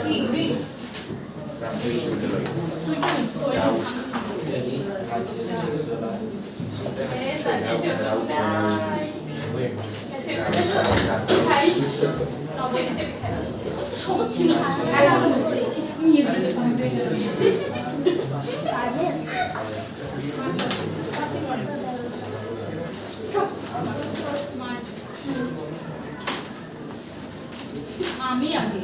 কি গ্রিন আমি আগে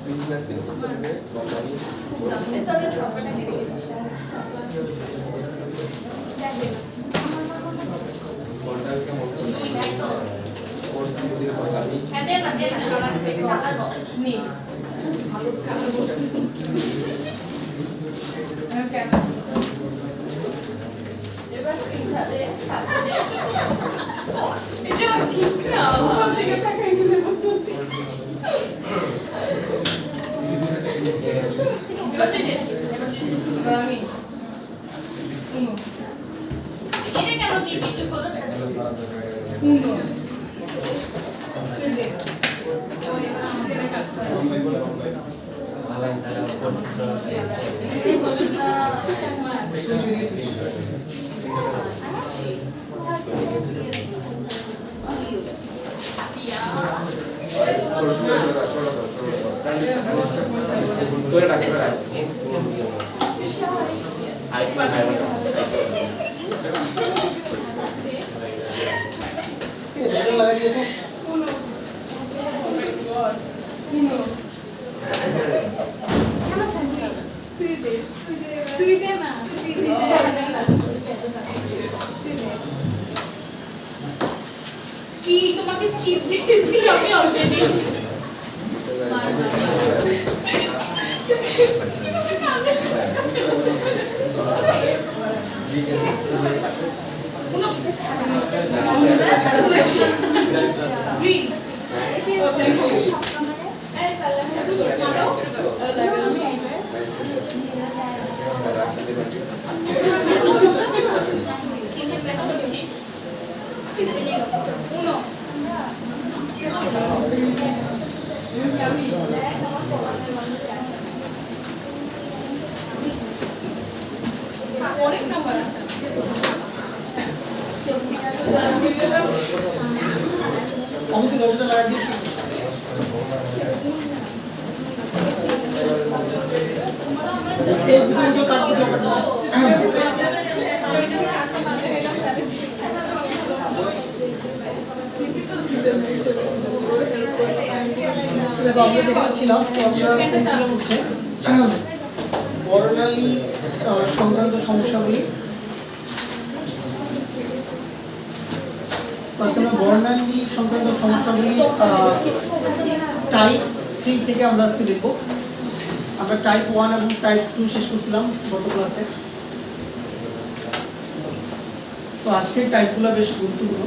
বিজনেস করতে কোম্পানি তাহলে সবটা লিখে কোনটা কেমন কোর্স দিয়ে কোম্পানি হ্যাঁ দেন না কালার নি ভালো কালার বলছি ওকে এবার স্ক্রিনটাতে এটা ঠিক না আমার থেকে টাকাইছে বলতে কি তোমাকে স্কিপ দিছি আমি অলরেডি গ্রিন uno অনেক নাম্বার আছে আমি তো দরজা লাগিয়ে দিয়েছি এই দুটো কাটতে দেখো আমরা যেখানে ছিলাম তো আমরা ছিলাম হচ্ছে বর্ণালী সংক্রান্ত সমস্যাগুলি আমরা বর্ণালী সংক্রান্ত সমস্যাগুলি টাইপ 3 থেকে আমরা আজকে দেখব আমরা টাইপ 1 এবং টাইপ 2 শেষ করছিলাম গত ক্লাসে তো আজকের টাইপগুলো বেশ গুরুত্বপূর্ণ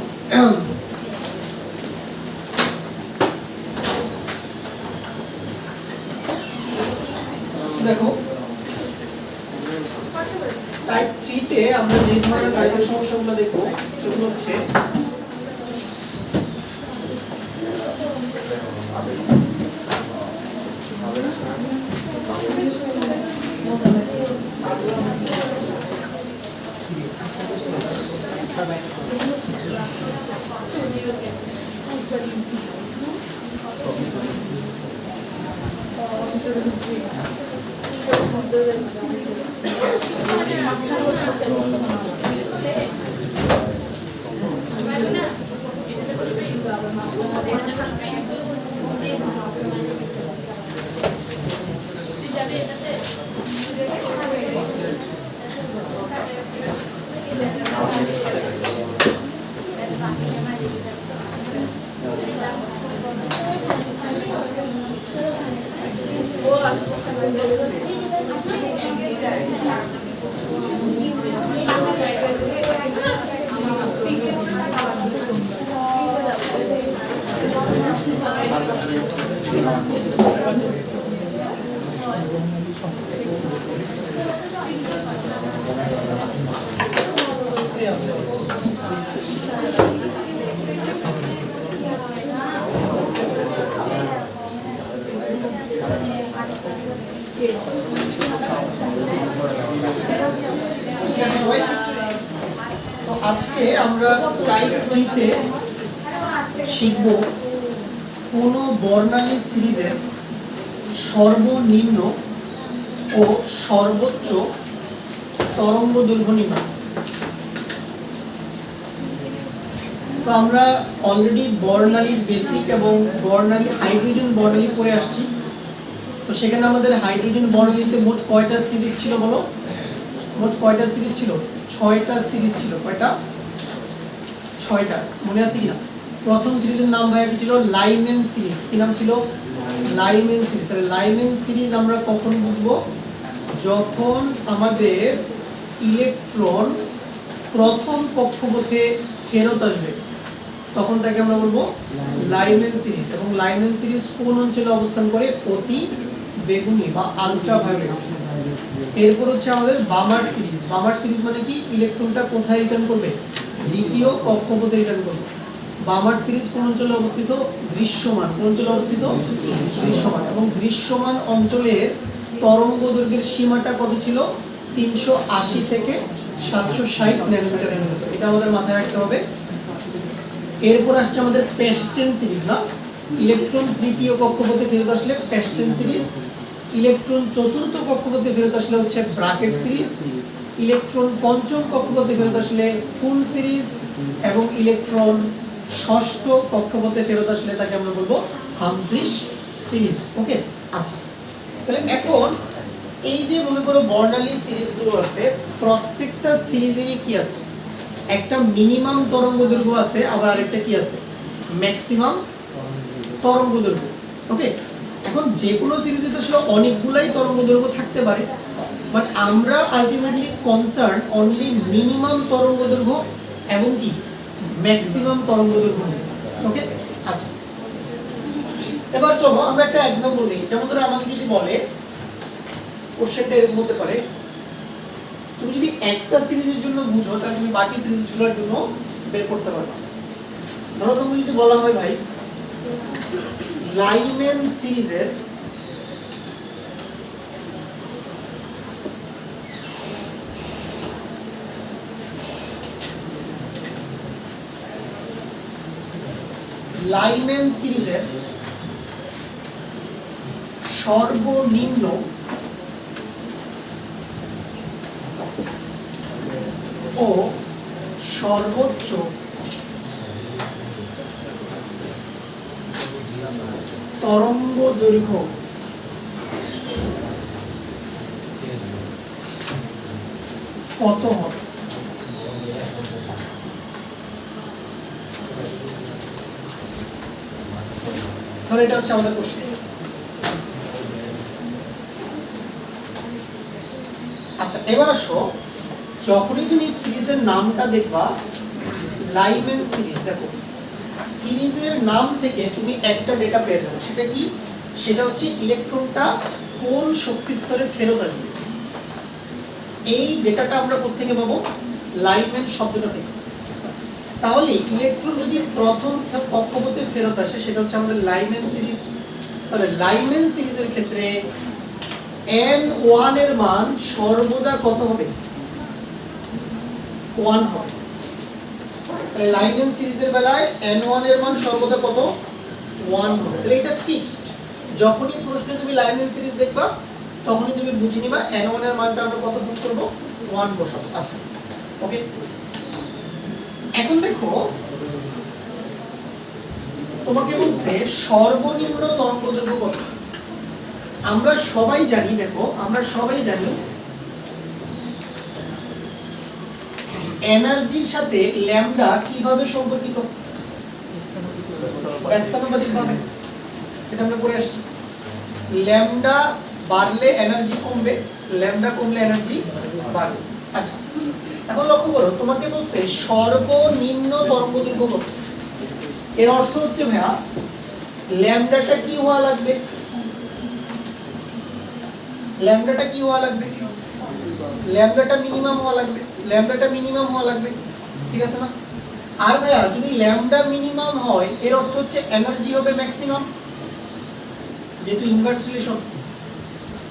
দেখো টাইপ 3 তে আমরা যে ধরনের গাণিতিক সমস্যাগুলো দেখব সেগুলো হচ্ছে ঠিক আছে সবাই? তো আজকে আমরা টাইপ 3 তে শিখব কোন বর্ণালী সিরিজের সর্বনিম্ন ও সর্বোচ্চ তরঙ্গ দৈর্ঘ্য নির্ণয়। তো আমরা অলরেডি বর্ণালীর বেসিক এবং বর্ণালী হাইড্রোজেন বর্ণালী পড়ে আসছি। তো সেখানে আমাদের হাইড্রোজেন বর্ণালীতে মোট কয়টা সিরিজ ছিল বলো? মোট কয়টা সিরিজ ছিল? 6টা সিরিজ ছিল। কয়টা? 6টা। মনে আছে কিনা? প্রথম সিরিজের নাম ভাই কি ছিল? Lyman series. কি নাম ছিল? Lyman series. তাহলে লাইমেন সিরিজ আমরা কখন বুঝবো? যখন আমাদের ইলেকট্রন প্রথম কক্ষপথে ফেরত আসবে তখন তাকে আমরা বলবো লাইমেন সিরিজ। এবং লাইমেন সিরিজ কোন অঞ্চলে অবস্থান করে? অতি বেগুনি বা আলট্রাভায়োলেট। এরপর হচ্ছে আমাদের বামার সিরিজ। বামার সিরিজ মানে কি? ইলেকট্রনটা কোথায় রিটার্ন করবে? দ্বিতীয় কক্ষপথে রিটার্ন করবে। বামার সিরিজ কোন অঞ্চলে অবস্থিত? দৃশ্যমান। কোন অঞ্চলে অবস্থিত? দৃশ্যমান। এবং দৃশ্যমান অঞ্চলের তরঙ্গ দৈর্ঘ্যের সীমাটা কত ছিল? 380 থেকে 760 ন্যানোমিটারের মতো। এটা আমাদের মাথায় রাখতে হবে। এরপর আসছে আমাদের পেস্টেন সিরিজ না? ইলেকট্রন তৃতীয় কক্ষপথে ফেরত আসলে পেস্টেন সিরিজ। ইলেকট্রন চতুর্থ কক্ষপথে ফেরত আসলে হচ্ছে ব্রাকেট সিরিজ। ইলেকট্রন পঞ্চম কক্ষপথে ফেরত আসলে ফুল সিরিজ। এবং ইলেকট্রন ষষ্ঠ কক্ষপথে ফেরত আসলে তাকে আমরা বলবো হামফ্রিস সিরিজ। ওকে, আচ্ছা। তাহলে এখন এই যে মনে করো বর্ণালী সিরিজগুলো আছে, প্রত্যেকটা সিরিজেরই কি আছে? একটা মিনিমাম তরঙ্গ দৈর্ঘ্য আছে, আবার আরেকটা কি আছে? ম্যাক্সিমাম তরঙ্গ দৈর্ঘ্য। ওকে, এখন যে কোনো সিরিজে তো আসলে অনেকগুলাই তরঙ্গ দৈর্ঘ্য থাকতে পারে, বাট আমরা আলটিমেটলি কনসার্ন অনলি মিনিমাম তরঙ্গ দৈর্ঘ্য এবং কি ম্যাক্সিমাম তরঙ্গ দৈর্ঘ্য। ওকে, আচ্ছা। এবার চলো আমরা একটা एग्जांपल নিই। যেমন ধরো আমাকে যদি বলে কোশ্চেনটা এরকম হতে পারে, তুমি যদি একটা সিরিজের জন্য বুঝো তাহলে তুমি বাকি সিরিজগুলোর জন্য বের করতে পারবে। ধরো তুমি যদি বলা হয় ভাই লাইমেন সিরিজের সর্বনিম্ন ও সর্বোচ্চ তরঙ্গ দৈর্ঘ্য কত হবে? ধরো এটা হচ্ছে আমাদের কোশ্চেন। আচ্ছা, এবার আসো, যখনই তুমি সিরিজের নামটা দেখবা লাইমেন সিরিজ, দেখো সিরিজের নাম থেকে তুমি একটা ডেটা পেয়ে যাবে। সেটা কি? সেটা হচ্ছে ইলেকট্রনটা কোন শক্তি স্তরে ফেরত আসবে। এই ডেটাটা আমরা কোত্থেকে পাবো? লাইমেন শব্দটা থেকে। তাহলে ইলেকট্রন যদি প্রথম কক্ষপথে ফেরত আসে সেটা হচ্ছে আমাদের লাইমেন সিরিজ। তাহলে লাইমেন সিরিজের ক্ষেত্রে n1 এর মান সর্বদা কত হবে? 1 হবে। তাহলে লাইমেন সিরিজের বেলায় n1 এর মান সর্বদা কত? 1 হবে। তাহলে এটা ফিক্সড। যখনই প্রশ্নে তুমি লাইমেন সিরিজ দেখবা তখনই তুমি বুঝে নিবা n1 এর মানটা আমরা কত পুট করব? 1 বসাবো। আচ্ছা, ওকে। এখন দেখো তোমাকে বলছে সর্বনিম্ন তরঙ্গ দৈর্ঘ্য কত। আমরা সবাই জানি, দেখো আমরা সবাই জানি এনার্জির সাথে ল্যামডা কিভাবে সম্পর্কিত? ব্যস্তানুপাতিক ভাবে। এটা আমরা পড়ে আসছি। ল্যামডা বাড়লে এনার্জি কমবে, ল্যামডা কমলে এনার্জি বাড়বে। আচ্ছা, এখন লক্ষ্য করো তোমাকে বলছে সর্বনিম্ন তরঙ্গ দৈর্ঘ্য কত। এর অর্থ হচ্ছে ভাইয়া ল্যামডাটা কি হওয়া লাগবে? ল্যামডাটা কি হওয়া লাগবে? ল্যামডাটা মিনিমাম হওয়া লাগবে। ল্যামডাটা মিনিমাম হওয়া লাগবে, ঠিক আছে না? আর ভাইয়া যদি ল্যামডা মিনিমাম হয় এর অর্থ হচ্ছে এনার্জি হবে ম্যাক্সিমাম, যেহেতু ইনভার্স রিলেশন।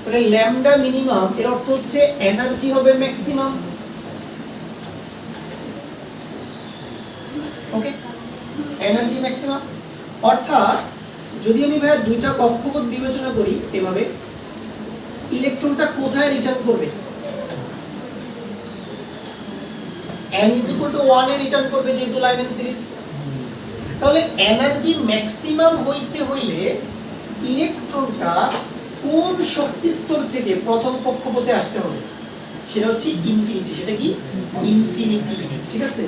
তাহলে ল্যামডা মিনিমাম এর অর্থ হচ্ছে এনার্জি হবে ম্যাক্সিমাম। ওকে, এনার্জি ম্যাক্সিমাম অর্থাৎ যদি আমি ভাইয়া দুইটা কক্ষপথ বিবেচনা করি এভাবে, ইলেকট্রনটা কোথায় রিটার্ন করবে? n = 1 এ রিটার্ন করবে যেহেতু লাইভেন সিরিজ। তাহলে এনার্জি ম্যাক্সিমাম হইতে হইলে ইলেকট্রনটা কোন শক্তি স্তর থেকে প্রথম কক্ষপথে আসতে হবে? সেটা হচ্ছে ইনফিনিটি। সেটা কি? ইনফিনিটি। ঠিক আছে,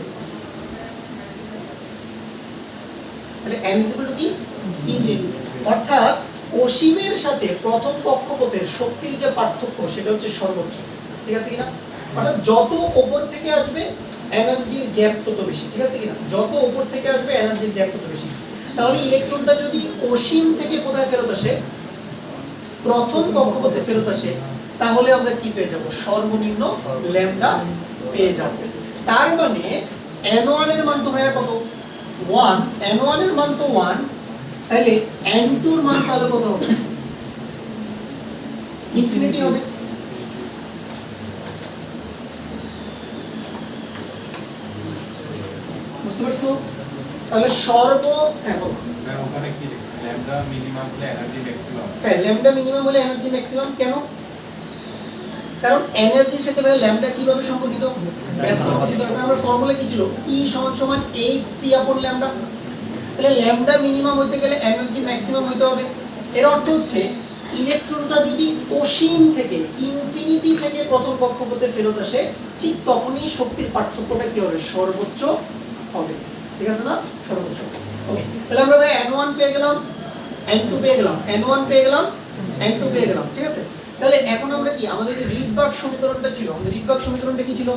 তাহলে n = কি? ইনফিনিটি। অর্থাৎ অসীমের সাথে প্রথম কক্ষপথের শক্তির যে পার্থক্য সেটা হচ্ছে সর্বোচ্চ। ঠিক আছে কিনা? অর্থাৎ যত উপর থেকে আসবে এনার্জির গ্যাপ তত বেশি। ঠিক আছে কিনা? যত উপর থেকে আসবে এনার্জির গ্যাপ তত বেশি। তাহলে ইলেকট্রনটা যদি অসীম থেকে কোথায় ফেরত আসে? প্রথম কক্ষপথে ফেরত আসে, তাহলে আমরা কি পেয়ে যাব? সর্বনিম্ন ল্যামডা পেয়ে যাব। তার মানে n1 এর মান তো ভাইয়া কত? 1। n1 এর মান তো 1, তাহলে n2 এর মান তাহলে কত হবে? ইনফিনিটি হবে। বুঝতে পারছো? তাহলে ওখানে কি লিখছে? ল্যামডা মিনিমাম হলে এনার্জি ম্যাক্সিমাম। হ্যাঁ, ল্যামডা মিনিমাম হলে এনার্জি ম্যাক্সিমাম। কেন? কারণ এনার্জির সাথে ভাই ল্যামডা কিভাবে সম্পর্কিত? ব্যাস সম্পর্কিত। আমার ফর্মুলা কি ছিল? E = hc/λ। তাহলে ল্যামডা মিনিমাম হইতে গেলে এনার্জি ম্যাক্সিমাম হইতে হবে। এর অর্থ হচ্ছে ইলেকট্রনটা যদি অসীম থেকে ইনফিনিটি থেকে প্রথম কক্ষপথে ফেরত আসে, ঠিক তখনই শক্তির পার্থক্যটা কি হবে? সর্বোচ্চ হবে। ঠিক আছে না? সর্বোচ্চ। ওকে, তাহলে আমরা ভাই n1 পেয়ে গেলাম, n2 পেয়ে গেলাম, n1 পেয়ে গেলাম, n2 পেয়ে গেলাম। ঠিক আছে, তাহলে এখন আমরা কি, আমাদের যে রিডবার্গ সমীকরণটা ছিল, আমাদের রিডবার্গ সমীকরণটা কি ছিল?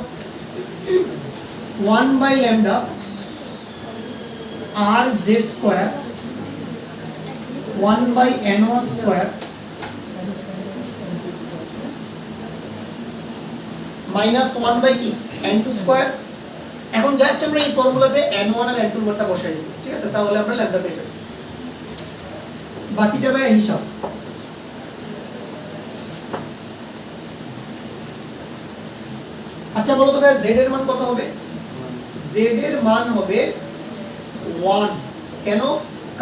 1/λ rz² 1/n1² মাইনাস 1/n2²। এখন জাস্ট আমরা এই ফর্মুলাতে n1 আর n2 এর মানটা বসাই দিই। ঠিক আছে, তাহলে আমরা ল্যামডা পেয়ে যাব। বাকিটা ভাই হিসাব। আচ্ছা বলো তো ভাই z এর মান কত হবে? z এর মান হবে 1। কেন?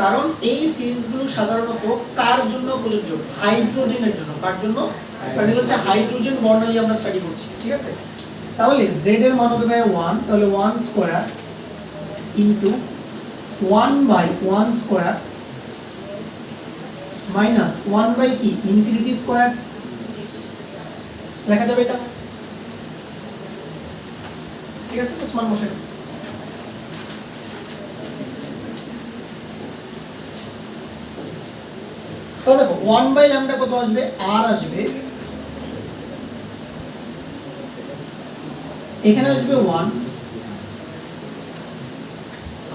কারণ এই সিরিজগুলো সাধারণত কার জন্য প্রযোজ্য? হাইড্রোজেনের জন্য। কার জন্য? কারণ এটা হচ্ছে হাইড্রোজেন বর্ণালী আমরা স্টাডি করছি। ঠিক আছে, তাহলে z এর মান হবে ভাই 1। তাহলে 1² ইনটু 1/1² মাইনাস 1 কি? Infinity square. লেখা যাবে এটা? ঠিক আছে, তো মান বসাই। তাহলে দেখো 1/λ কত আসবে? r আসবে, এখানে আসবে 1।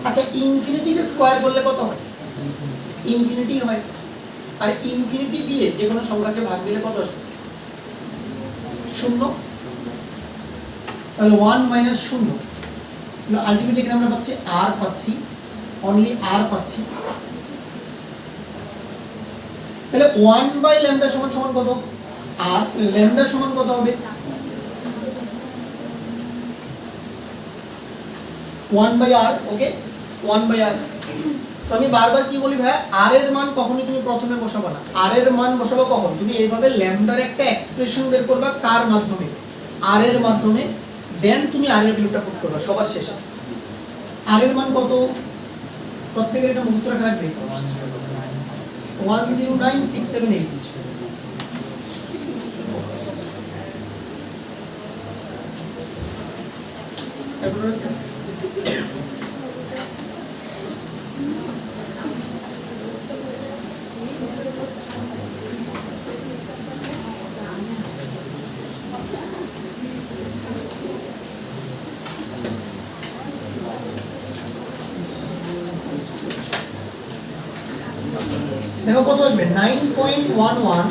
আচ্ছা, ইনফিনিটিকে স্কয়ার করলে কত হয়? ইনফিনিটি হয়। আর ইনফিনিটি দিয়ে যে কোনো সংখ্যাকে ভাগ দিলে কত আসবে? 0। তাহলে 1 - 0। আলটিমেটলি এখানে আমরা পাচ্ছি r, পাচ্ছি অনলি r পাচ্ছি। তাহলে 1/λ সমান কত? r। ল্যামডা সমান কত হবে? 1/r। ওকে, 1/r। তো আমি বারবার কি বলি ভাই, r এর মান কখনোই তুমি প্রথমে বসাবা না। r এর মান বসাবো কখন? তুমি এইভাবে ল্যামডার একটা এক্সপ্রেশন বের করবা। কার মাধ্যমে? r এর মাধ্যমে। দেন তুমি r এর ভ্যালুটা পুট করবা সবার শেষে। r এর মান কত? প্রত্যেকের এটা মুখস্থ রাখা লাগবে। 109678। এরপর আছে দেখো কত আসবে? 9.11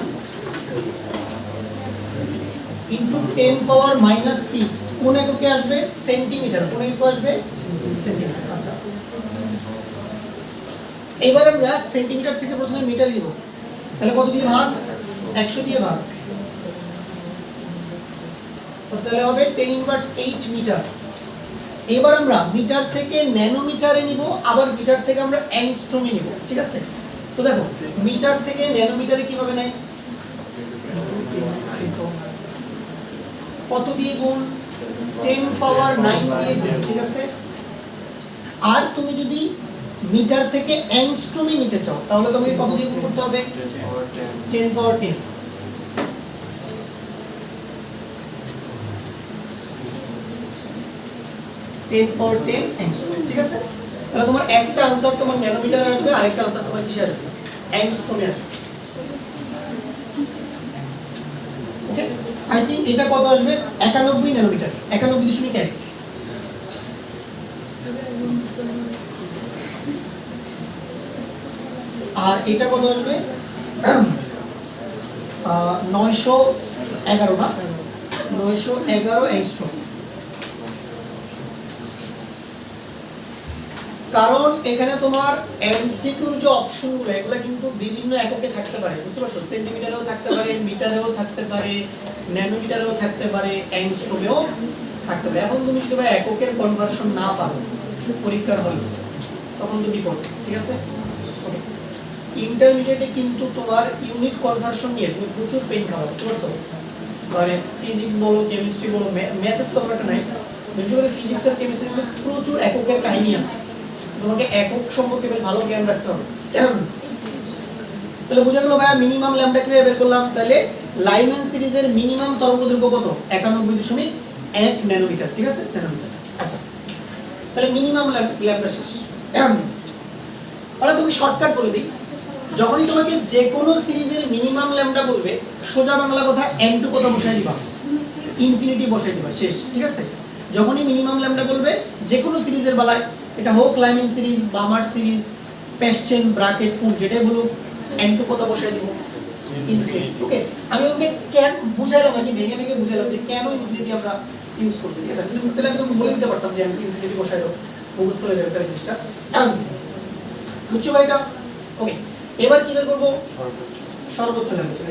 ইনটু 10⁻⁻6 কোন এককে আসবে? সেন্টিমিটার। কোন এককে আসবে? সেন্টিমিটার। আচ্ছা, এবার আমরা সেন্টিমিটার থেকে প্রথমে মিটার নিব। তাহলে কত দিয়ে ভাগ? 100 দিয়ে ভাগ। তাহলে হবে 10 ইনভার্স 8 মিটার। এবার আমরা মিটার থেকে ন্যানোমিটারে নিব, আবার মিটার থেকে আমরা অ্যাংস্ট্রমে নিব, ঠিক আছে? তো দেখো মিটার থেকে ন্যানোমিটারে কিভাবে নেয়, কত দিয়ে গুণ, 10 পাওয়ার 9 দিয়ে গুণ, ঠিক আছে? আর তুমি যদি মিটার থেকে অ্যাংস্ট্রমে নিতে চাও তাহলে তোমাকে কত দিয়ে গুণ করতে হবে, 10 পাওয়ার 10। অ্যাংস্ট্রম, ঠিক আছে? তাহলে তোমার একটা आंसर তোমার ন্যানোমিটারে আসবে, আরেকটা आंसर তোমার কিসে আসবে, অ্যাংস্ট্রমে আসবে। ওকে, আই থিং এটা কত আসবে, 91 ন্যানোমিটার, 91.1। আর এটা কত আসবে, 911 না, 911 অ্যাংস্ট্রম। কারণ এখানে তোমার এমসিকিউর যে অপশনগুলো এগুলো কিন্তু বিভিন্ন এককে থাকতে পারে, বুঝতে পারছো? সেন্টিমিটারেও থাকতে পারে, মিটারেও থাকতে পারে, ন্যানোমিটারেও থাকতে পারে, অ্যাংস্ট্রমেও থাকতে পারে। এখন তুমি যদি ভাই এককের কনভার্সন না পারো পরীক্ষার হলে তখন তুমি বিপদ, ঠিক আছে? ইন্টারমিডিয়েটে কিন্তু তোমার ইউনিট কনভার্সন নিয়ে তুমি প্রচুর পেইন খাও, বুঝতে পারছো? মানে ফিজিক্স বলো, কেমিস্ট্রি বলো, ম্যাথের তো আমরা নাই, বিশেষ করে ফিজিক্স আর কেমিস্ট্রিতে প্রচুর এককের কাহিনী আছে, তোমাকে একক সম্পর্কে বেশ ভালো জ্ঞান রাখতে হবে। তাহলে বুঝা গেল ভাইয়া মিনিমাম ল্যামডা কিভাবে বের করলাম? তাহলে লাইম্যান সিরিজের মিনিমাম তরঙ্গদৈর্ঘ্য কত, 91.1 ন্যানোমিটার, ঠিক আছে? ন্যানোমিটার। আচ্ছা, তাহলে মিনিমাম ল্যামডা শেষ। তাহলে তুমি শর্টকাট বলে দিই, যখনই তোমাকে যে কোনো সিরিজের মিনিমাম ল্যামডা বলবে সোজা বাংলা কথা n2 কত বসাই দিবা, ইনফিনিটি বসাই দিবা, শেষ, ঠিক আছে? যখনই মিনিমাম ল্যামডা বলবে যে কোনো সিরিজের বেলায়, এটা হোক লাইমিন সিরিজ, বামার সিরিজ, পেস্টেন, ব্র্যাকেট, ফুল, যেটাই বলুক, n2 কত বসাই দিব, ইনফিনিটি। ওকে, আমি ওকে কেন বুঝাইলাম, আমি ভেঙে ভেঙে বুঝাইলাম যে কেন ইনফিনিটি আমরা ইউজ করছি, ঠিক আছে? তাহলে আমি বলে দিতে পারতাম যে ইনফিনিটি বসাই দাও, মুখস্থ হয়ে যাবে তার জিনিসটা। বুঝছো ভাই এটা? ওকে, এবার কি বের করব, সর্বোচ্চ ল্যামডা।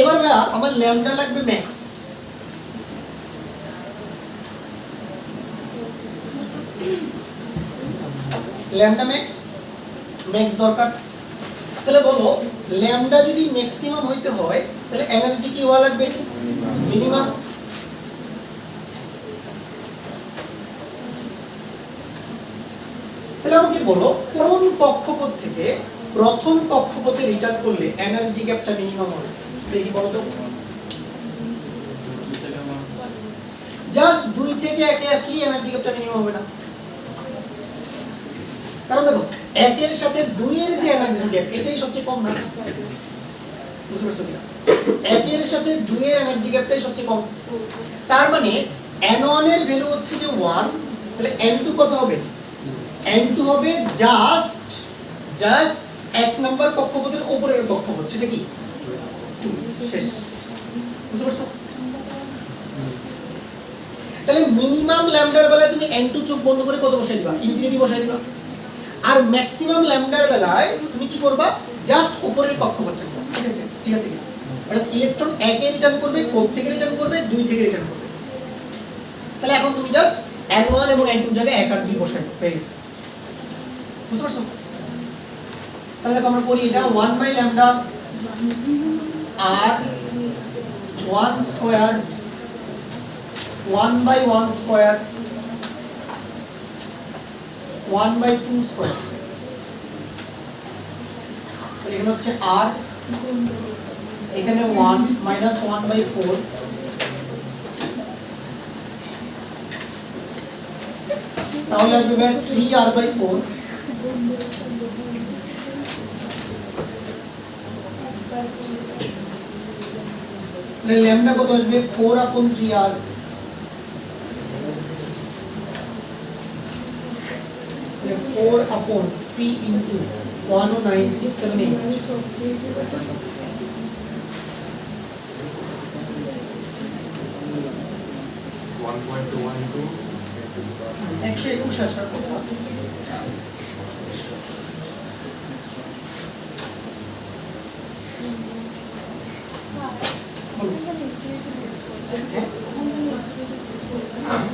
এবার ভাইয়া আমার ল্যামডা লাগবে ম্যাক্স। ল্যামডা ম্যাক্স, ম্যাক্স দরকার। তাহলে বলো ল্যামডা যদি ম্যাক্সিমাম হইতে হয় তাহলে এনার্জি কি হওয়া লাগবে, মিনিমাম। তাহলে আমাকে বলো কোন কক্ষপথ থেকে প্রথম কক্ষপথে রিটার্ন করলে এনার্জি গ্যাপটা মিনিমাম হবে, দেখি বলো তো। জাস্ট 2 থেকে 1 এ আসলে এনার্জি গ্যাপটা মিনিমাম হবে না, কারণ দেখো 1 এর সাথে 2 এর যে এনার্জি গ্যাপ এটাই সবচেয়ে কম না, বুঝতে পারছো কিনা? 1 এর সাথে 2 এর এনার্জি গ্যাপটাই সবচেয়ে কম। তার মানে n1 এর ভ্যালু হচ্ছে যে 1, তাহলে n2 কত হবে, n2 হবে জাস্ট 1 নাম্বার কক্ষপথের উপরের কক্ষপথ, সেটা কি 2, শেষ। বুঝতে পারছো? তাহলে মিনিমাম ল্যামডার বেলায় তুমি n2 চোখ বন্ধ করে কত বসাই দিবা, ইনফিনিটি বসাই দিবা। আর ম্যাক্সিমাম ল্যামডার বেলায় তুমি কি করবা, জাস্ট উপরের কক্ষপথটা নিবা, ঠিক আছে? ঠিক আছে, অর্থাৎ ইলেকট্রন 1 এ রিটার্ন করবে, কোথ থেকে রিটার্ন করবে, 2 থেকে রিটার্ন করবে। তাহলে এখন তুমি জাস্ট n1 এবং n2 এর জায়গায় 1 আর 2 বসাই দাও, পেয়েছ? বুঝতে পারছো? তাহলে দেখো আমরা করি এটা 1 বাই ল্যামডা আর 1 square 1 by 1 square 1 by 2 square, এখানে হচ্ছে r, এখানে 1 মাইনাস 1 বাই 4, তাহলে আসবে 3r বাই 4। ল্যামডা কত আসবে, 4/3r, মানে 4/3 into 109,678। 1.212 121 আসার কথা।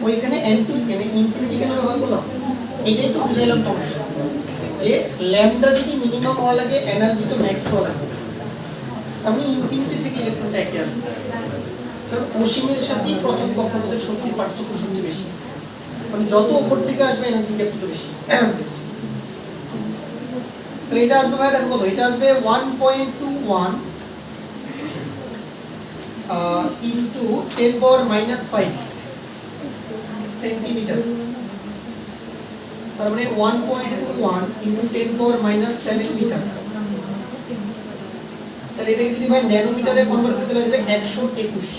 ওইখানে n2 এখানে ইনফিনিটি কেন ব্যবহার করলাম? এটাই তো বুঝাইলাম তোমাকে যে ল্যামডা যদি মিনিমাম হওয়া লাগে এনার্জি তো ম্যাক্স হওয়া লাগে। আমি ইনফিনিটি থেকে ইলেকট্রনটা একে আসবে, কারণ অসীমের সাথে প্রথম কক্ষপথের শক্তির পার্থক্য সবচেয়ে বেশি, মানে যত উপর থেকে আসবে এনার্জি গ্যাপ তত বেশি। তাহলে এটা আসবে ভাই দেখো কত, এটা আসবে 1.21 ইনটু 10 পাওয়ার -5 সেন্টিমিটার, তার মানে 1.21 ইনটু 10 পাওয়ার -7 মিটার। তাহলে এটাকে যদি ভাই ন্যানোমিটারে কনভার্ট করতে লাগবে 121।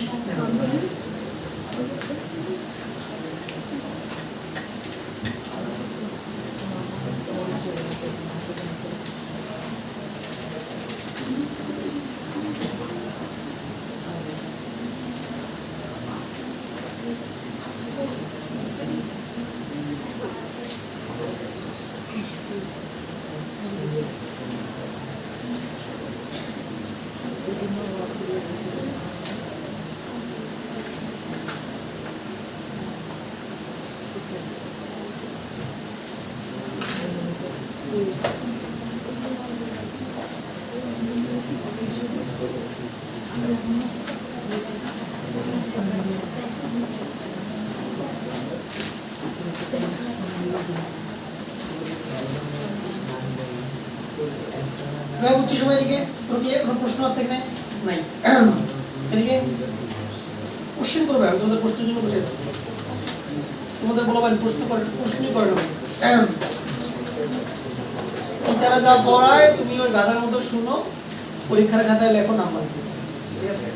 ভাই বুঝছি সবাই এদিকে? কোনো প্রশ্ন আছে এখানে? নাই। এদিকে কোশ্চেন করবে, আমি তোমাদের প্রশ্নের জন্য বসে আছি। তোমাদের বলো ভাই প্রশ্নই করে নেবে। টিচাররা যা পড়ায় তুমি ওই গাধার মতো শুনো, পরীক্ষার খাতায় লেখো নাম্বার, ঠিক আছে?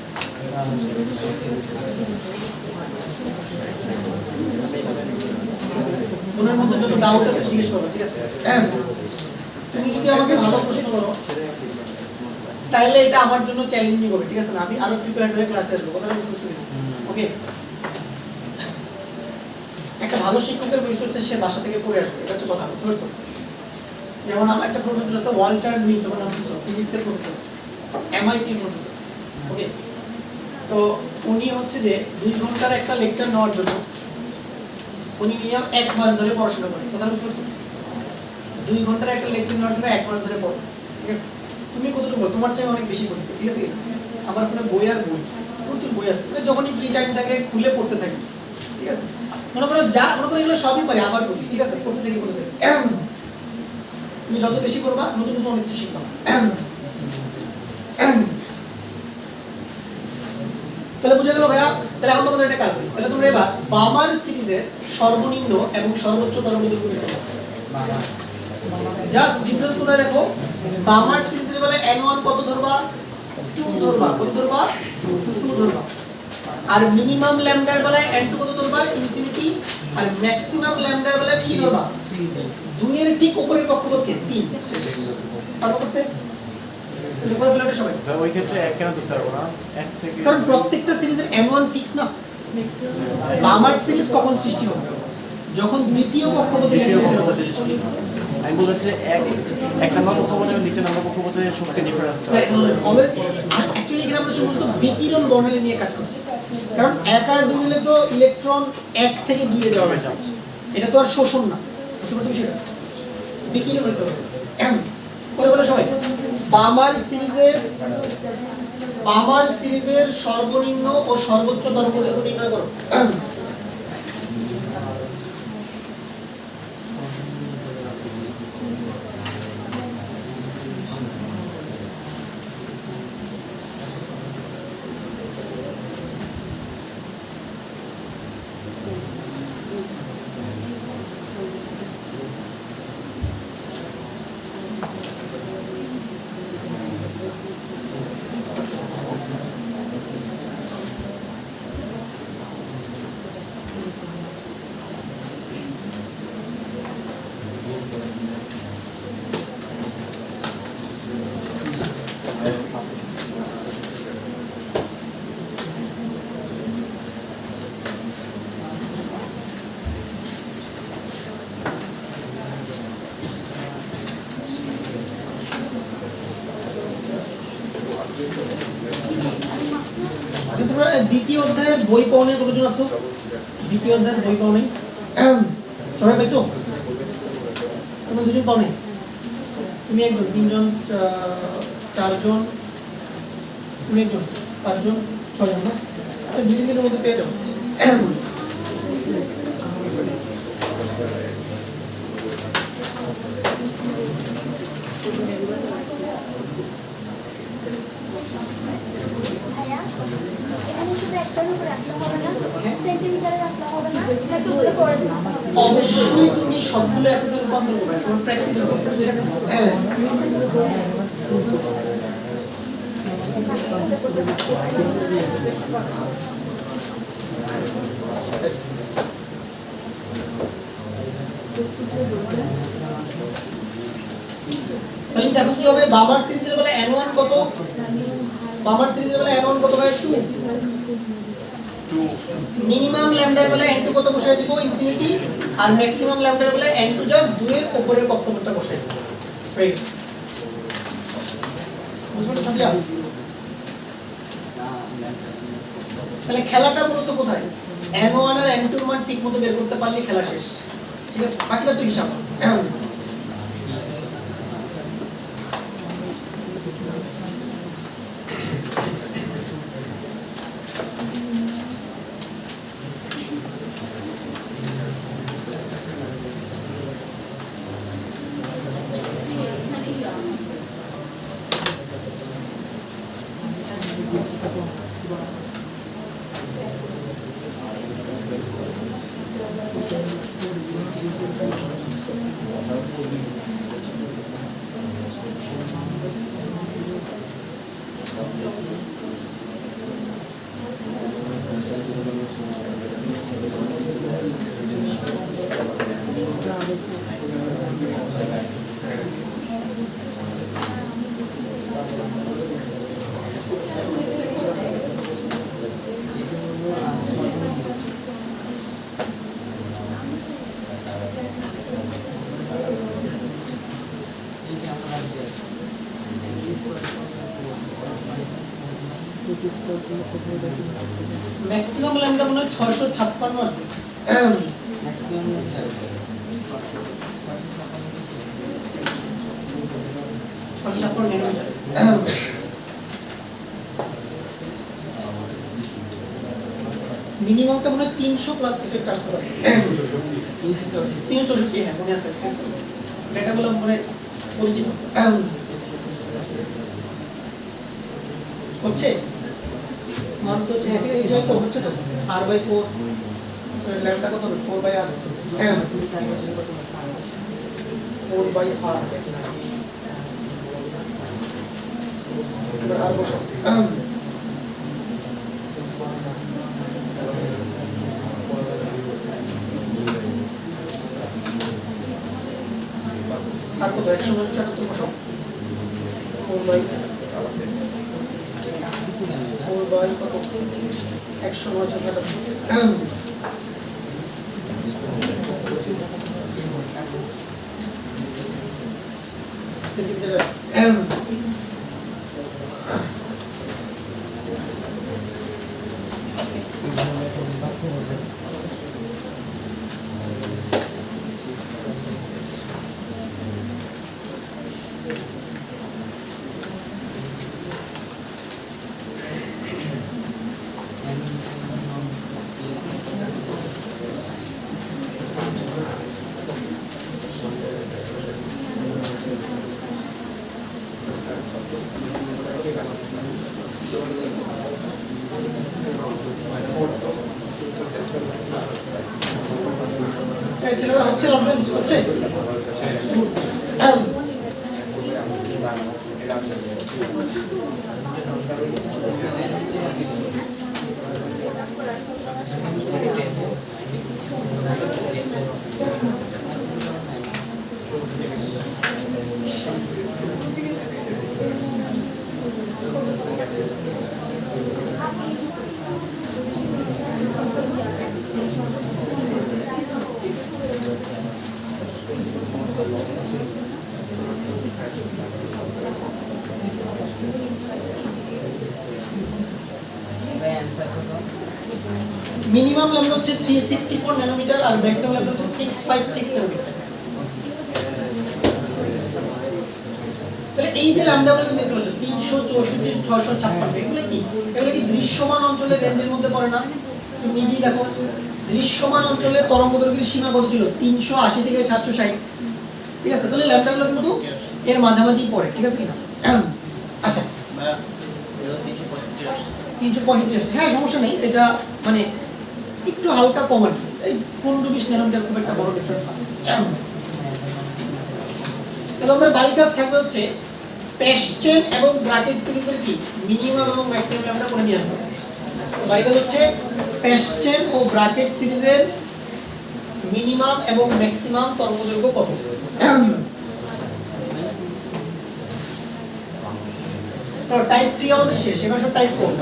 মনের মধ্যে যত ডাউট আছে জিজ্ঞেস করো, ঠিক আছে? তুমি যদি আমাকে ভালো প্রশ্ন করো তাহলে এটা আমার জন্য চ্যালেঞ্জিং হবে, ঠিক আছে না? আমি আরো প্রিপেয়ারড হয়ে ক্লাসে আসবো, কথাটা বুঝতে পারছি? ওকে, একটা ভালো শিক্ষকের বৈশিষ্ট্য হচ্ছে সে বাসা থেকে পড়ে আসবে, এটা হচ্ছে কথা, বুঝতে পারছো? যেমন আমার একটা প্রফেসর আছে ওয়াল্টার মিল, তোমার নাম শুনছো? ফিজিক্সের প্রফেসর, এমআইটি প্রফেসর। ওকে, তো উনি হচ্ছে যে 2 ঘন্টার একটা লেকচার নেওয়ার জন্য উনি মিনিমাম 1 মাস ধরে পড়াশোনা করেন, কথা বুঝতে পারছো? 2 ঘন্টার একটা লেকচার নেওয়ার জন্য 1 মাস ধরে পড়ো, ঠিক আছে? তুমি কতটুকু পড়ো? তোমার চেয়ে অনেক বেশি পড়তে, ঠিক আছে? আমার ফোনে বই আর বই, প্রচুর বই আছে, যখনই ফ্রি টাইম থাকে খুলে পড়তে থাকি, ঠিক আছে? মনে করো এগুলো সবই পারি, আবার পড়ি, ঠিক আছে? পড়তে থাকি। তুমি যত বেশি পড়বা নতুন নতুন অনেক কিছু শিখবা। তাহলে বুঝে গেল ভাইয়া? তাহলে এখন তোমাদের একটা কাজ দিই, তাহলে তোমরা এবার বামার সিরিজের সর্বনিম্ন এবং সর্বোচ্চ তরঙ্গ দৈর্ঘ্য নির্ণয় করো। জাস্ট ডিফারেন্স কোথায় দেখো, বামার সিরিজের বেলা n1 কত ধরবা? 2 ধরবা, কত ধরবা? 2 ধরবা। আর মিনিমাম ল্যামডার বেলায় n2 কত ধরবা? ইনফিনিটি। আর ম্যাক্সিমাম ল্যামডার বেলায় কি ধরবা? 2 এর ঠিক উপরের কক্ষপথ কে? 3। পারবো করতে? তাহলে করে ফেলবে সবাই। ওই ক্ষেত্রে 1 কেন দিতে পারবো না? 1 থেকে, কারণ প্রত্যেকটা সিরিজের n1 ফিক্স না। বামার সিরিজ কখন সৃষ্টি হবে? যখন দ্বিতীয় কক্ষপথে আমি বলেছি 1 নম্বর কক্ষপথে এবং দ্বিতীয় নম্বর কক্ষপথে শক্তি ডিফারেন্সটা অলওয়েজ অ্যাকচুয়ালি এখানে আমরা শুধু বিকিরণ বর্ণালী নিয়ে কাজ করছি, কারণ 1 আর 2 নিলে তো ইলেকট্রন 1 থেকে দিয়ে যাওয়া যাচ্ছে, এটা তো আর শোষণ না, বুঝতে পারছো বিষয়টা? বিকিরণ হইতে হবে। করে বলে সবাই বামার সিরিজের সর্বনিম্ন ও সর্বোচ্চ তরঙ্গ দৈর্ঘ্য নির্ণয় করো। আচ্ছা, তোমরা দ্বিতীয় অধ্যায়ের বই পাও নাই? কতজন আছো দ্বিতীয় অধ্যায়ের বই পাও নাই? সবাই পাইছো? তোমরা দুজন পাও নাই? তুমি একজন, তিনজন, চারজন, তুমি একজন, পাঁচজন, ছয়জন না? আচ্ছা, 2-3 দিনের মধ্যে পেয়ে যাবো। অবশ্যই তুমি সবগুলো একসাথে রূপান্তর করবে, তোমার প্র্যাকটিস করবে, ঠিক আছে? হ্যাঁ। তাহলে দেখো কি হবে, বামার সিরিজের বেলা n1 কত? বামার সিরিজের বেলা n1 কত হয়? 2। মিনিমাম ল্যামডার বেলা n2 কত বসায় দিব? ইনফিনিটি। আর ম্যাক্সিমাম ল্যামডার বেলা n2 জাস্ট 2 এর উপরের কক্ষপথটা বসায় দিব। ফ্রেন্ডস, বুঝতে সাথে? তাহলে খেলাটা মূলত কোথায়? n1 আর n2 এর মান ঠিকমতো বের করতে পারলে খেলা শেষ, ঠিক আছে? বাকিটা তো হিসাব। ম্যাক্সিমাম ল্যামডা মনে হয় 656 আসবে। Maximum lambda 656 nanometre. মিনিমামটা মনে হয় 300 প্লাস ইফেক্ট আসতে পারে। 364, হ্যাঁ মনে আছে, ডেটাগুলো মনে পরিচিত হচ্ছে। মান তো এই যে তো হচ্ছে তো r/4 ল্যামডা কত হবে? 4/r 4/r আর বসো। আর কত? 177 বসো। 4/4 কত? 177 সেন্টিমিটার। এই ছেলেরা হচ্ছে লাস্ট বেঞ্চ হচ্ছে। মিনিমাম ল্যাম্ডা হচ্ছে 364 ন্যানোমিটার আর ম্যাক্সিমাম ল্যাম্ডা হচ্ছে 656 ন্যানোমিটার। তাহলে এই যে ল্যাম্ডাগুলো কিন্তু দেখতে পাচ্ছ 364 656 এগুলো কি দৃশ্যমান অঞ্চলের রেঞ্জের মধ্যে পড়ে না? তুমি নিজেই দেখো দৃশ্যমান অঞ্চলের তরঙ্গদৈর্ঘ্যের সীমা কত ছিল 380 থেকে 760, ঠিক আছে? তাহলে ল্যাম্ডাগুলো কিন্তু এর মাঝামাঝি পড়ে, ঠিক আছে কিনা? আচ্ছা 365 আসছে, হ্যাঁ সমস্যা নেই, এটা মানে একটু হালকা কম আর কি, এই 15-20 ন্যানোমিটার খুব একটা বড় ডিফারেন্স না। তাহলে আমাদের বাকি কাজ থাকবে হচ্ছে পেশচেন এবং ব্র্যাকেট সিরিজের কি মিনিমাম এবং ম্যাক্সিমাম ল্যাম্ডা করে নিয়ে আসবো। বাকি কাজ হচ্ছে পেশচেন ও ব্র্যাকেট সিরিজের মিনিমাম এবং ম্যাক্সিমাম তরঙ্গদৈর্ঘ্য কত। তো টাইপ 3 আমাদের শেষ, এবার সব টাইপ 4।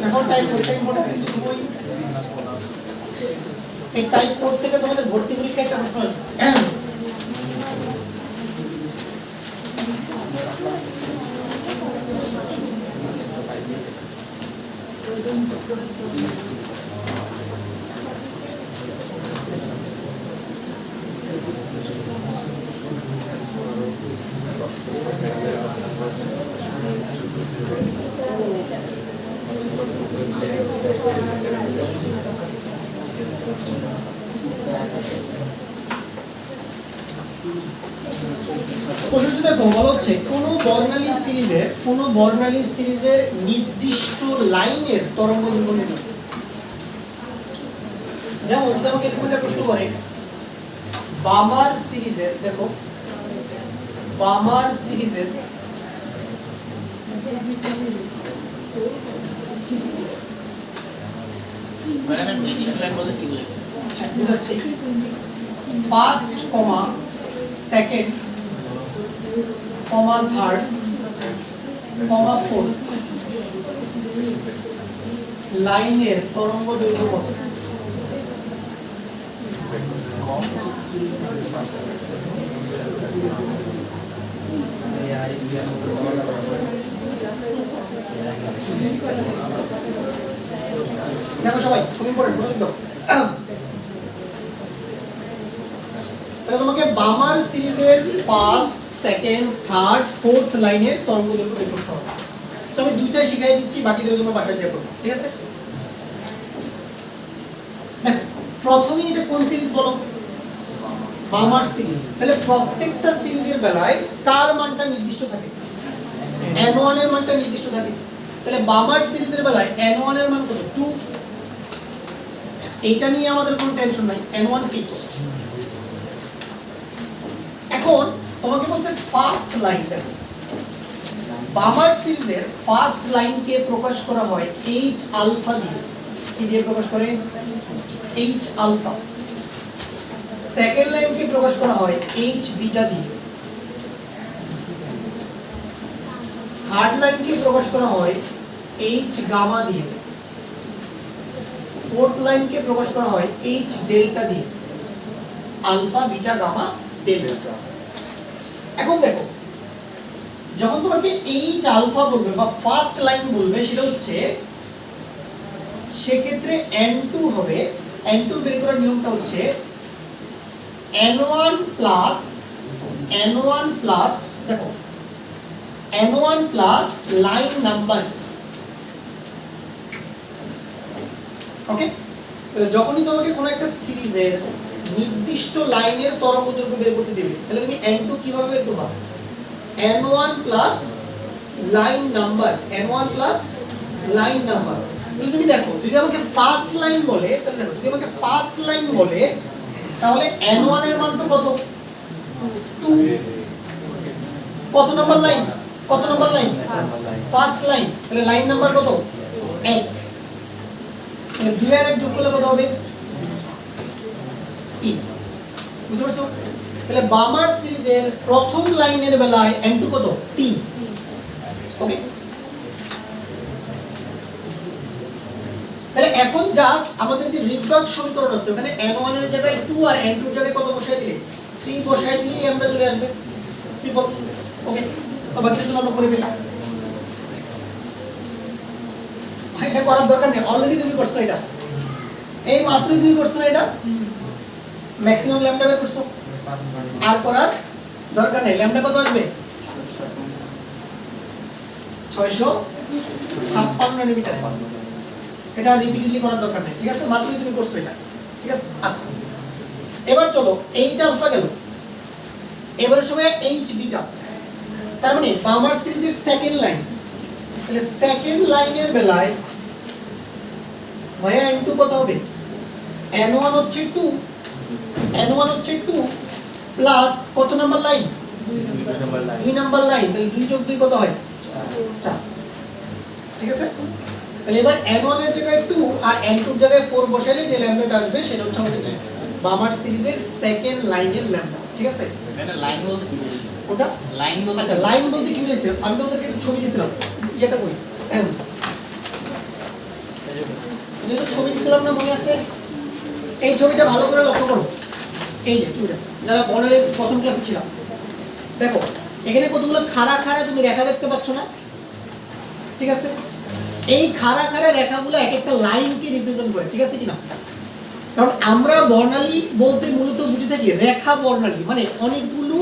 এখন টাইপ 4 টাইপ মোটা কিছু বই, এই টাইপ 4 থেকে তোমাদের ভর্তি পরীক্ষায় একটা প্রশ্ন আসবে। প্রশ্নটি দেখো, বলা হচ্ছে কোন বর্ণালী সিরিজের নির্দিষ্ট লাইনের তরঙ্গদৈর্ঘ্য নির্ণয়। যেমন যদি আমাকে এরকম একটা প্রশ্ন করে বামার সিরিজের, দেখো বামার সিরিজের ফার্স্ট কমা সেকেন্ড কমা থার্ড কমা ফোর্থ লাইনের তরঙ্গদৈর্ঘ্য কত? দেখো সবাই খুব ইম্পর্টেন্ট প্রশ্ন দাও। তাহলে তোমাকে বামার সিরিজের ফার্স্ট সেকেন্ড থার্ড ফোর্থ লাইনের তরঙ্গদৈর্ঘ্য বের করতে হবে। সো আমি দুইটা শিখাই দিচ্ছি, বাকিগুলো তোমরা বাসায় যেয়ে করবে, ঠিক আছে? দেখো প্রথমেই এটা কোন সিরিজ বলো? বামার সিরিজ। তাহলে প্রত্যেকটা সিরিজের বেলায় কার মানটা নির্দিষ্ট থাকে? n1 এর মানটা নির্দিষ্ট থাকে। তাহলে বামার সিরিজের বেলায় n1 এর মান কত? 2। এইটা নিয়ে আমাদের কোনো টেনশন নাই, n1 ফিক্সড। এখন তোমাকে বলছে ফার্স্ট লাইন, দেখো বামার সিরিজের ফার্স্ট লাইনকে প্রকাশ করা হয় h আলফা দিয়ে। কি দিয়ে প্রকাশ করে? h alpha. সেকেন্ড লাইনকে প্রকাশ করা হয় h বিটা দিয়ে। থার্ড লাইনকে প্রকাশ করা হয় h গামা দিয়ে। ফোর্থ লাইনকে প্রকাশ করা হয় h ডেল্টা দিয়ে। Alpha beta gamma delta. এখন দেখো যখন তোমাকে h আলফা বলবে বা ফার্স্ট লাইন বলবে, সেটা হচ্ছে সেক্ষেত্রে n2 হবে। n2 বের করার নিয়মটা হচ্ছে n1 প্লাস দেখো n1 প্লাস লাইন নাম্বার। ওকে, যখনই তোমাকে কোনো একটা সিরিজের নির্দিষ্ট লাইনের তরঙ্গদৈর্ঘ্য বের করতে দেবে, তাহলে তুমি n2 কিভাবে বের করবা? n1 plus line number, n1 plus line number. তাহলে তুমি দেখো যদি আমাকে ফার্স্ট লাইন বলে, তাহলে দেখো যদি আমাকে ফার্স্ট লাইন বলে তাহলে n1 এর মান তো কত? 2। কত নাম্বার লাইন? কত নাম্বার লাইন? First line. তাহলে লাইন নাম্বার কত? 1। তাহলে 2 আর 1 যোগ করলে কত হবে? 3। বুঝতে পারছো? তাহলে বামার সিরিজের প্রথম লাইনের বেলায় n2 কত 3 ওকে তাহলে এখন জাস্ট আমাদের যে রিডবার্গ সমীকরণ আছে ওখানে n1 এর জায়গায় 2 আর n2 এর জায়গায় কত বসাই দিলে 3 বসাই দিলেই আমরা চলে আসবে সিম্পল ওকে তো বাকিটা জন্য আমরা করে ফেলি এটা করার দরকার নেই অলরেডি তুমি করছো এটা এই মাত্রই তুমি করছো না এটা ম্যাক্সিমাম ল্যামডা বের করছো আর করার দরকার নেই ল্যামডা কত আসবে 656 ন্যানোমিটার এটা রিপিটেডলি করার দরকার নেই ঠিক আছে মাত্রই তুমি করছো এটা ঠিক আছে আচ্ছা এবার চলো h আলফা গেল এবারে সময় h বিটা তার মানে বামার সিরিজের সেকেন্ড লাইন তাহলে সেকেন্ড লাইনের বেলায় ভাইয়া n2 কত হবে n1 হচ্ছে 2 n1 হচ্ছে 2 প্লাস কত নাম্বার লাইন 2 নাম্বার লাইন তাহলে 2 যোগ 2 কত হয় 4 ঠিক আছে তাহলে এবার n1 এর জায়গায় 2 আর n2 এর জায়গায় 4 বসাইলে যে ল্যামডাটা আসবে সেটা হচ্ছে আমাদের কি বামার সিরিজের সেকেন্ড লাইনের ল্যামডা ঠিক আছে এটা লাইন বলতে কি বুঝিস ওটা লাইন বলতে আচ্ছা লাইন বলতে কি বুঝাইছে আমি তোমাদেরকে একটা ছবি দিয়েছিলাম এটা কই আমি তো ছবি দিয়েছিলাম না মনে আছে এই ছবিটা ভালো করে লক্ষ্য করো এই যে ছবিটা যারা বনের প্রথম ক্লাসে ছিলাম দেখো এখানে কতগুলো খাড়া খাড়া তুমি রেখা দেখতে পাচ্ছ না ঠিক আছে এই খাড়া খাড়া রেখাগুলো এক একটা লাইনকে রিপ্রেজেন্ট করে ঠিক আছে কিনা কারণ আমরা বর্ণালী বলতে মূলত বুঝে থাকি রেখা বর্ণালী মানে অনেকগুলো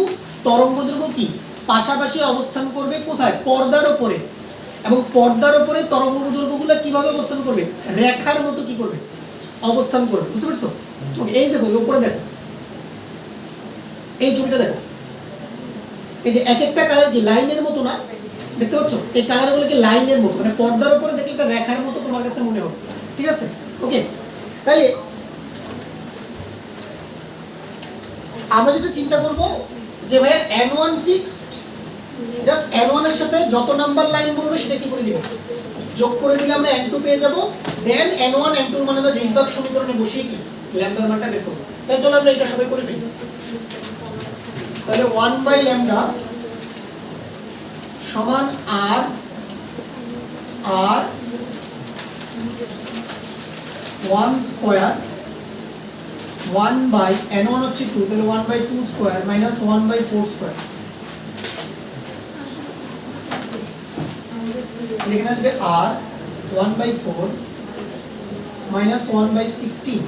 তরঙ্গদৈর্ঘ্য কি পাশাপাশি অবস্থান করবে কোথায় পর্দার উপরে এবং পর্দার উপরে তরঙ্গদৈর্ঘ্যগুলো কিভাবে অবস্থান করবে রেখার মতো কি করবে অবস্থান করবে বুঝতে পারছো এই দেখো উপরে দেখো এই ছবিটা দেখো এই যে এক একটা কালার কি লাইনের মতো না দেখতে পাচ্ছ এই কালারগুলোকে লাইনের মতো মানে পর্দার উপরে দেখলে একটা রেখার মতো তোমার কাছে মনে হবে ঠিক আছে ওকে তাহলে আমরা যেটা চিন্তা করব যে ভাই n1 ফিক্সড জাস্ট n1 এর সাথে যত নাম্বার লাইন বলবে সেটা কি করে দিব যোগ করে দিলে আমরা n2 পেয়ে যাব দেন n1 n2 এর মানে আমরা রিডবার্গ সমীকরণে বসিয়ে কি ল্যামডার মানটা বের করব তাহলে চলো আমরা এটা সবাই করে ফেলি তাহলে 1 বাই ল্যামডা সমান r r 1 square 1 by n1 হচ্ছে 2 তাহলে 1 by 2 square minus 1 by 4 square এখানে আসবে r 1 বাই 4 মাইনাস 1 বাই 16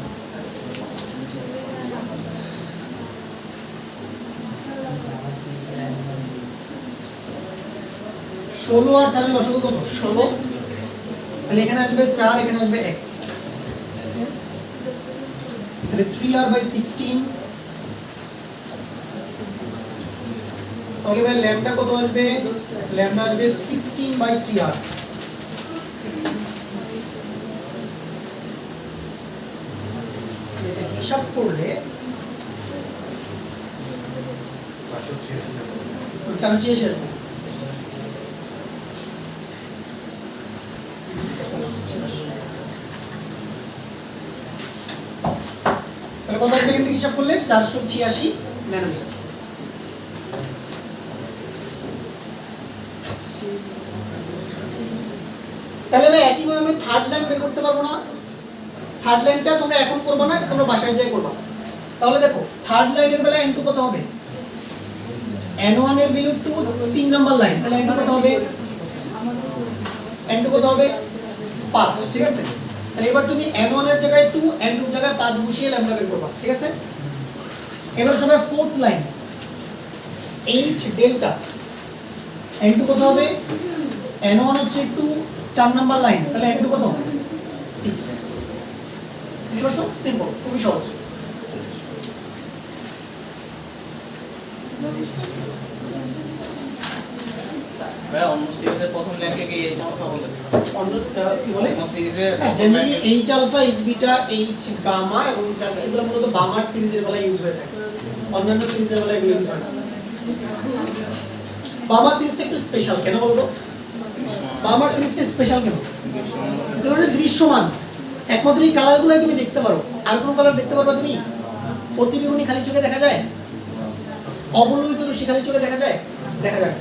16 আর 4 এর লসাগু কত 16 তাহলে এখানে আসবে 4 এখানে আসবে 1 তাহলে 3r by 16 তাহলে ভাই ল্যামডা কত আসবে ল্যামডা আসবে 16 by 3r এটা হিসাব করলে 486 আসবে তাহলে কত আসবে কিন্তু হিসাব করলে 486 ন্যানোমিটার তাহলে ভাই একইভাবে আমি থার্ড লাইন বের করতে পারবো না থার্ড লাইনটা তোমরা এখন করবে না তোমরা বাসায় যেয়ে করবে তাহলে দেখো থার্ড লাইনের বেলা n2 কত হবে n1 এর ভ্যালু 2 3 নাম্বার লাইন তাহলে n2 কত হবে n2 কত হবে 5 ঠিক আছে তাহলে এবার তুমি n1 এর জায়গায় 2 n2 এর জায়গায় 5 বসিয়ে ল্যামডা বের করবা ঠিক আছে এবার সবাই fourth line h delta n2 কত হবে n1 হচ্ছে 2 4 নাম্বার লাইন তাহলে n2 কত 6 বুঝছো সিম্পল খুবই সহজ ভাই অন্য সিরিজের প্রথম লাইনকে কি এই সংখ্যা বলে অন্য কি বলে অন্য সিরিজের generally h alpha h beta h gamma এবং h আলফা এগুলো মূলত বামার সিরিজের বেলা ইউজ হয়ে থাকে অন্যান্য সিরিজের বেলা এগুলো ইউজ হয় না বামার সিরিজটা একটু স্পেশাল কেন বলতো বামার সিরিজটা স্পেশাল কেন কারণ দৃশ্যমান একমাত্র এই কালারগুলোই তুমি দেখতে পারো আর কোন কালার দেখতে পারবা তুমি অতিবেগুনি খালি চোখে দেখা যায় অবলোহিত রশ্মি খালি চোখে দেখা যায়? দেখা যায় না।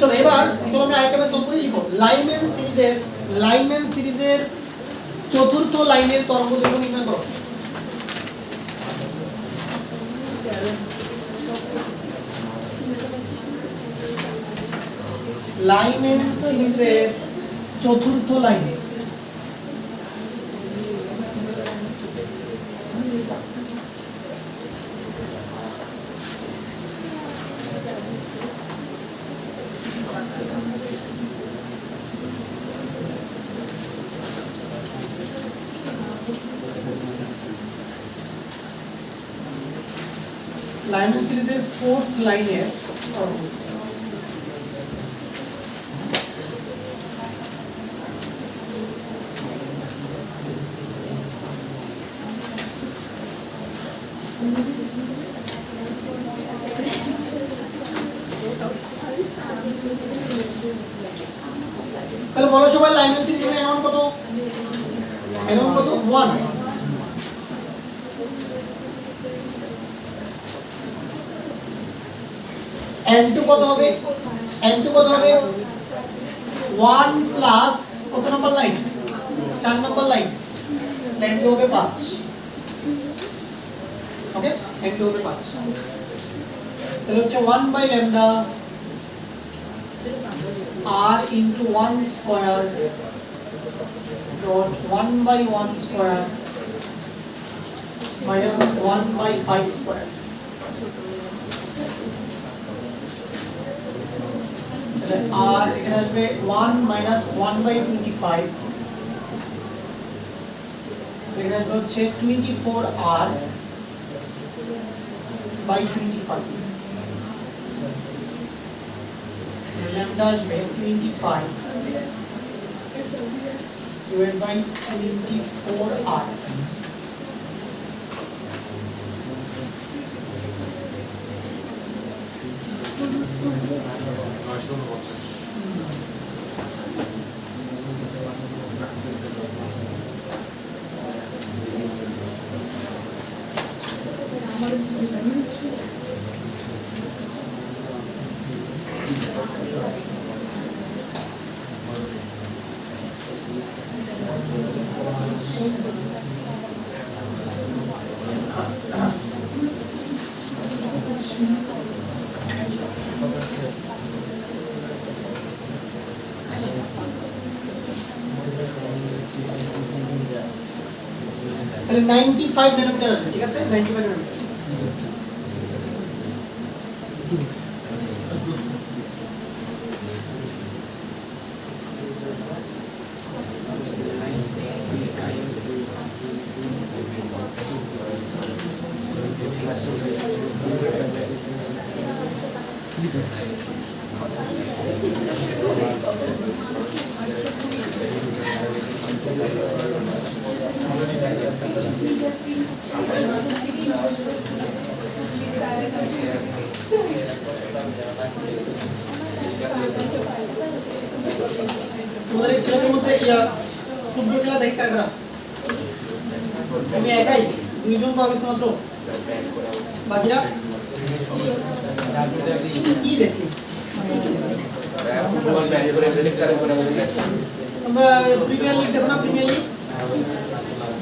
চলো এবার আমরা আরেকটা ম্যাথ সলভ করি। লিখো লাইনম্যান সিরিজের চতুর্থ লাইনের তরঙ্গদৈর্ঘ্য নির্ণয় করো। লাইনম্যান সিরিজের চতুর্থ লাইনে লাইনম্যান সিরিজের ফোর্থ লাইনের তাহলে বলো সবাই লাইনম্যান সিরিজ এর অ্যামাউন্ট কত? অ্যামাউন্ট কত? 1। n2 কত হবে? n2 কত হবে? 1 প্লাস কত number line? 4 number line. n2 হবে 5। ওকে, n2 হবে 5। তাহলে হচ্ছে 1 by lambda r into 1 square dot 1 by 1 square minus 1 by 5 square. r এখানে আসবে 1 minus 1 by 25, এখানে আসবে হচ্ছে 24r by 25, lambda আসবে 25 divided by 24r. তাহলে 95 ন্যানোমিটার আসবে, ঠিক আছে? 95 ন্যানোমিটার। তোমাদের ছেলেদের মধ্যে ফুটবল খেলা দেখে কারা? তুমি একাই? দুইজন পাওয়া গেছে মাত্র? বাকিরা কি রেসলিং? আমরা প্রিমিয়ার লিগ দেখো না? প্রিমিয়ার লিগ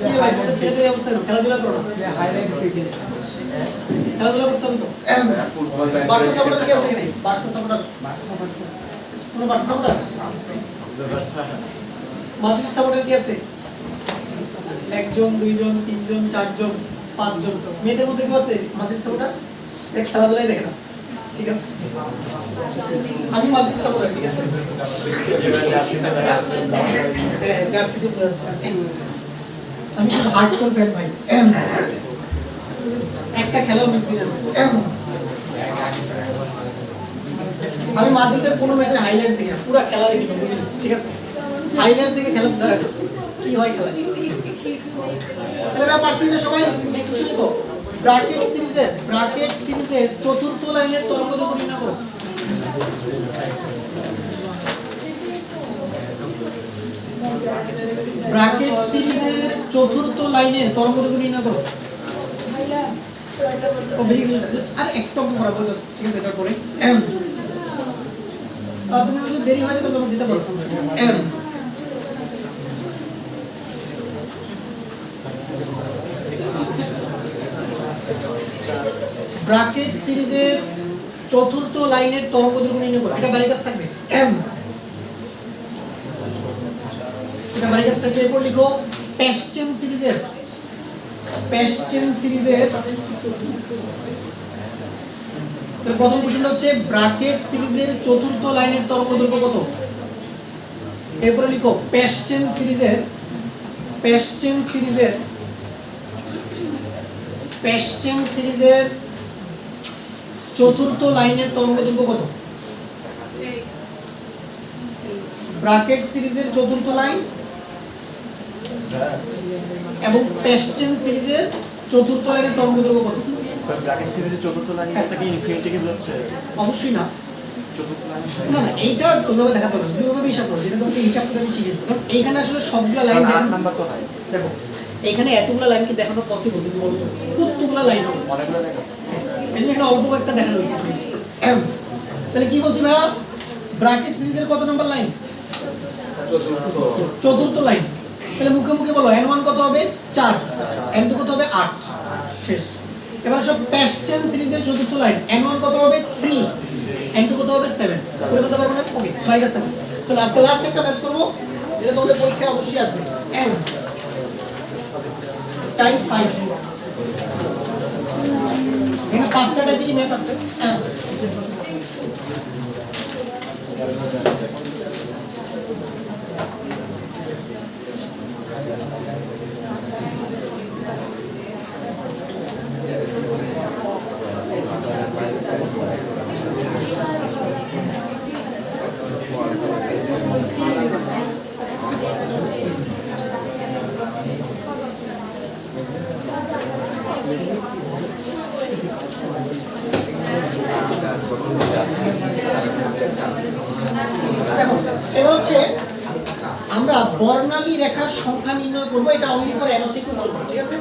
কি ভাই, তোমাদের ছেলেদের অবস্থা কেমন? খেলাধুলা করো না? খেলাধুলা করতে হবে তো। বার্সা সাপোর্টার কি আছে এখানে? Barca supporter? কোনো বার্সা সাপোর্টার? মাদ্রিদ সাপোর্টার কি আছে? একজন, দুইজন, তিনজন, চারজন, পাঁচজন। মেয়েদের মধ্যে কেউ আছে মাদ্রিদ সাপোর্টার? খেলাধুলাই দেখে না, ঠিক আছে? আমি মাদ্রিদ সাপোর্টার, ঠিক আছে? জার্সিতে পরে আছে। আমি খুব হার্ডকোর ফ্যান ভাই, একটা খেলাও মিস দিই না। আমি মাদ্রিদের কোনো ম্যাচের হাইলাইটস দেখি না, পুরো খেলা দেখি, ঠিক আছে? হাইলাইটস দেখে খেলা কি হয় খেলা। তাহলে আমরা পারছি না সবাই? নেক্সট কোশ্চেন লিখো। ব্র্যাকেট সিরিজের চতুর্থ লাইনের তরঙ্গদৈর্ঘ্য নির্ণয় করো। ব্র্যাকেট সিরিজের চতুর্থ লাইনের তরঙ্গদৈর্ঘ্য নির্ণয় করো। ও বেরিয়ে গেল জাস্ট আর একটা অঙ্ক করাবো জাস্ট, ঠিক আছে? এটার পরে তোমার যদি দেরি হয় তাহলে তোমরা যেতে পারো, সমস্যা নেই। ব্র্যাকেট সিরিজের চতুর্থ লাইনের তরঙ্গ দৈর্ঘ্য নির্ণয় করো। এটা বাড়ির কাছে থাকবে, এটা বাড়ির কাছে থাকবে। এরপর লিখো প্যাশ্চেন সিরিজের তাহলে প্রথম কোশ্চেনটা হচ্ছে ব্র্যাকেট সিরিজের চতুর্থ লাইনের তরঙ্গ দৈর্ঘ্য কত? এরপরে লিখো প্যাশ্চেন সিরিজের চতুর্থ লাইনের তরঙ্গ দৈর্ঘ্য কত? ব্র্যাকেট সিরিজের চতুর্থ লাইন এবং প্যাশ্চেন সিরিজের চতুর্থ লাইনের তরঙ্গ দৈর্ঘ্য কত? ব্র্যাকেট সিরিজের চতুর্থ লাইনটা কি ইনফিনিটিকে বোঝাচ্ছে? অবশ্যই না, চতুর্থ লাইন না না, এইটা ওইভাবে দেখাতে হবে, দুইভাবে হিসাব করো, যেটা তোমাকে হিসাব করে আমি শিখিয়েছি। কারণ এইখানে আসলে সবগুলা লাইন 8 নাম্বার তো হয়। দেখো এখানে এতগুলা লাইন কি দেখানো পসিবল? তুমি বলো তো কতগুলা লাইন হবে? অনেকগুলো লাইন আছে। এই জন্য এখানে অল্প একটা দেখানো হয়েছে। তাহলে কি বলছি ভাইয়া, ব্র্যাকেট সিরিজের কত নাম্বার লাইন? চতুর্থ লাইন। তাহলে মুখে মুখে বলো n1 কত হবে? 4, n2 কত হবে? 8, শেষ। এবার সব প্যাশ্চেন সিরিজের চতুর্থ লাইন, n1 কত হবে? 3, n2 কত হবে? 7। করে বলতে পারবো না? ওকে, বাড়ি কাছে থাকবে। তো আজকে লাস্ট একটা ম্যাথ করব, যেটা তোমাদের পরীক্ষায় অবশ্যই আসবে। n টাইপ 5, এখানে 5টা টাইপেরই ম্যাথ আছে। দেখো এবার হচ্ছে আমরা বর্ণালী রেখার সংখ্যা নির্ণয় করব, এটা অনলি ফর এমসিকিউ করব, ঠিক আছে?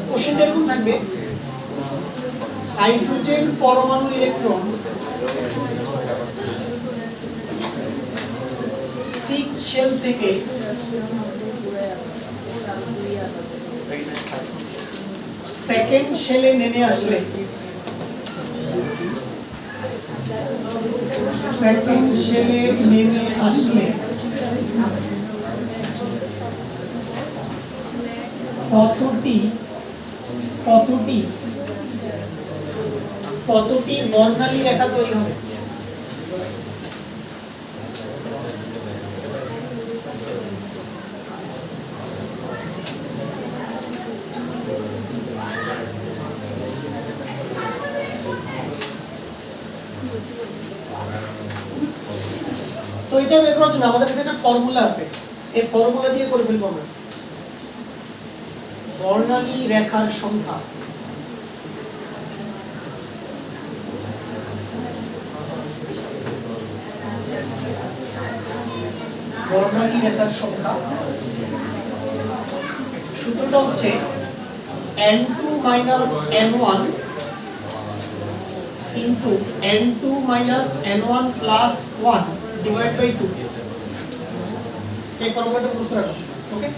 কোশ্চেনটা এরকম থাকবে, হাইড্রোজেন পরমাণুর ইলেকট্রন 6 শেল থেকে সেকেন্ড শেলে নেমে আসলে কতটি বর্ণালী রেখা তৈরি হবে? তো এটা বের করার জন্য আমাদের কাছে একটা ফর্মুলা আছে, এই ফর্মুলা দিয়ে করে ফেলবো আমরা। বর্ণালী রেখার সংখ্যা সূত্রটা হচ্ছে n2 n1 into n2 n1 plus 1 divided by 2। এই ফর্মুলাটা মুখস্থ রাখো, ওকে?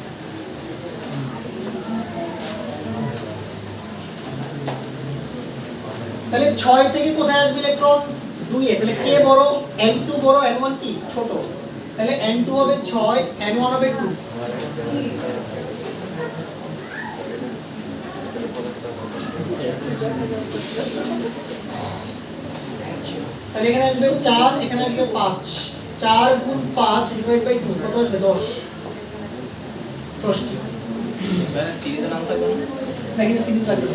তাহলে 6 থেকে কোথায় আসবে ইলেকট্রন? 2 এ। তাহলে কে বড়? n2 বড়, n1 কি ছোট? তাহলে n2 হবে 6, n1 হবে 2। তাহলে এখানে আসবে 4, এখানে আসবে 5। 4 গুণ 5 ডিভাইড বাই 2 কত আসবে? 10। 10টি। মানে সিরিজের নাম থাকবে না? এখানে সিরিজ লাগবে।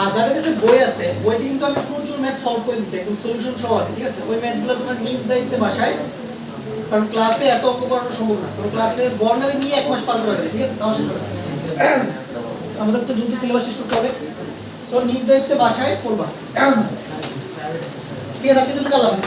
আর যাদের কাছে বই আছে, বইতে কিন্তু আমি প্রচুর ম্যাথ সলভ করে দিয়েছি, একদম সলিউশন সহ আছে, ঠিক আছে? ওই ম্যাথগুলো তোমরা নিজ দায়িত্বে বাসায়, কারণ ক্লাসে এত অঙ্ক করানো সম্ভব না, কারণ ক্লাসে বর্ণালী নিয়ে 1 মাস পার করা যায়, ঠিক আছে? তাও শেষ হবে। আমাদের তো দ্রুত সিলেবাস শেষ করতে হবে, সো নিজ দায়িত্বে বাসায় পড়বা। ঠিক আছে, আজকে তুমি আল্লাহ হাফেজ।